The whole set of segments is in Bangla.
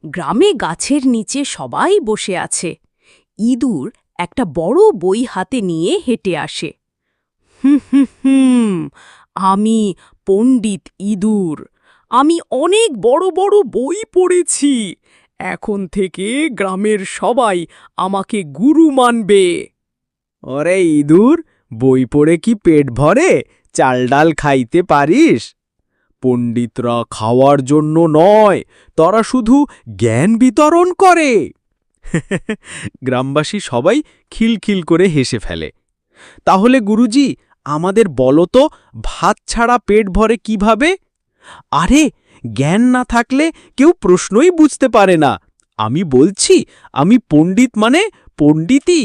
গ্রামে গাছের নিচে সবাই বসে আছে। ইঁদুর একটা বড় বই হাতে নিয়ে হেঁটে আসে। হুম হুম হুম, আমি পণ্ডিত ইঁদুর। আমি অনেক বড় বড় বই পড়েছি। এখন থেকে গ্রামের সবাই আমাকে গুরু মানবে। ওরে ইঁদুর, বই পড়ে কি পেট ভরে? চাল ডাল খাইতে পারিস? পণ্ডিতরা খাওয়ার জন্য নয়, তারা শুধু জ্ঞান বিতরণ করে। গ্রামবাসী সবাই খিলখিল করে হেসে ফেলে। তাহলে গুরুজি, আমাদের বলো তো, ভাত ছাড়া পেট ভরে কিভাবে? আরে, জ্ঞান না থাকলে কেউ প্রশ্নই বুঝতে পারে না। আমি বলছি, আমি পণ্ডিত মানে পণ্ডিতই।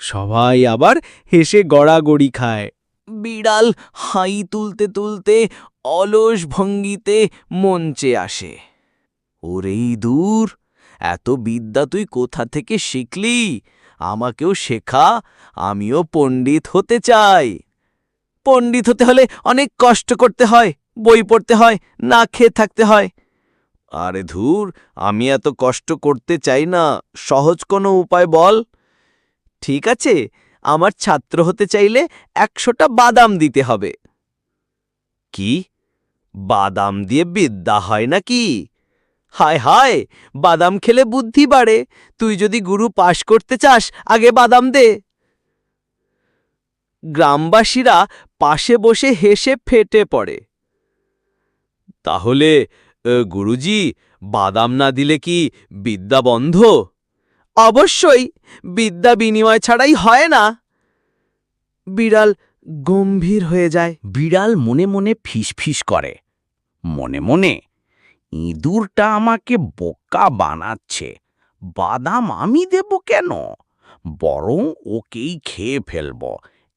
সবাই আবার হেসে গড়াগড়ি খায়। বিড়াল হাই তুলতে তুলতে অলস ভঙ্গিতে মঞ্চে আসে। ওরে ইঁদুর, এত বিদ্যা তুই কোথা থেকে শিখলি? আমাকেও শেখা, আমিও পণ্ডিত হতে চাই। পণ্ডিত হতে হলে অনেক কষ্ট করতে হয়, বই পড়তে হয়, না খেয়ে থাকতে হয়। আরে ধুর, আমি এত কষ্ট করতে চাই না, সহজ কোনো উপায় বল। ঠিক আছে, আমার ছাত্র হতে চাইলে ১০০টা বাদাম দিতে হবে। কি? বাদাম দিয়ে বিদ্যা হয় নাকি? হায় হায়, বাদাম খেলে বুদ্ধি বাড়ে। তুই যদি গুরু পাশ করতে চাস, আগে বাদাম দে। গ্রামবাসীরা পাশে বসে হেসে ফেটে পড়ে। তাহলে গুরুজি, বাদাম না দিলে কি বিদ্যা বন্ধ? অবশ্যই, বিদ্যা বিনিময় ছাড়াই হয় না। বিড়াল গম্ভীর হয়ে যায়। বিড়াল মনে মনে ফিসফিস করে, মনে মনে, ইঁদুরটা আমাকে বোকা বানাচ্ছে। বাদাম আমি দেব কেন? বরং ওকেই খেয়ে ফেলব।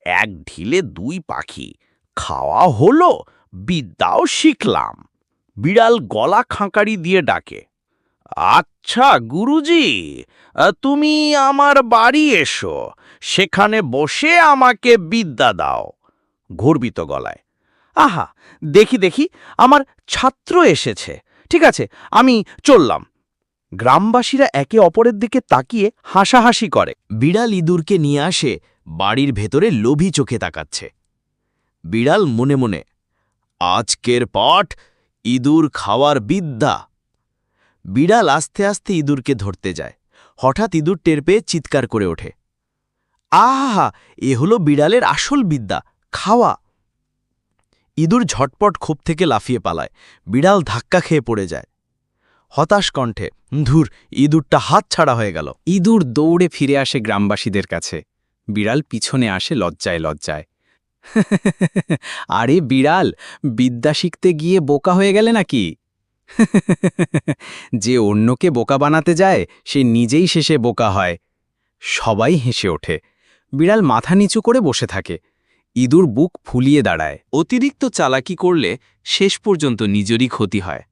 এক ঢিলে দুই পাখি, খাওয়া হলো, বিদ্যাও শিখলাম। বিড়াল গলা খাঁকারি দিয়ে ডাকে, আচ্ছা গুরুজি, তুমি আমার বাড়ি এসো, সেখানে বসে আমাকে বিদ্যা দাও। গর্বিত গলায়, আহা, দেখি দেখি, আমার ছাত্র এসেছে। ঠিক আছে, আমি চললাম। গ্রামবাসীরা একে অপরের দিকে তাকিয়ে হাসাহাসি করে। বিড়াল ইঁদুরকে নিয়ে আসে বাড়ির ভেতরে লোভী চোখে তাকাচ্ছে। বিড়াল মনে মনে, আজকের পাঠ ইঁদুর খাওয়ার বিদ্যা। বিড়াল আস্তে আস্তে ইঁদুরকে ধরতে যায়। হঠাৎ ইঁদুর টের পেয়ে চিৎকার করে ওঠে, আহা, এ হলো বিড়ালের আসল বিদ্যা, খাওয়া। ইঁদুর ঝটপট খোপ থেকে লাফিয়ে পালায়। বিড়াল ধাক্কা খেয়ে পড়ে যায়। হতাশ কণ্ঠে, ধুর, ইঁদুরটা হাত ছাড়া হয়ে গেল। ইঁদুর দৌড়ে ফিরে আসে গ্রামবাসীদের কাছে। বিড়াল পিছনে আসে লজ্জায় লজ্জায়। আরে বিড়াল, বিদ্যা শিখতে গিয়ে বোকা হয়ে গেলে নাকি? যে অন্যকে বোকা বানাতে যায়, সে নিজেই শেষে বোকা হয়। সবাই হেসে ওঠে। বিড়াল মাথা নিচু করে বসে থাকে। ইঁদুর বুক ফুলিয়ে দাঁড়ায়। অতিরিক্ত চালাকি করলে শেষ পর্যন্ত নিজেরই ক্ষতি হয়।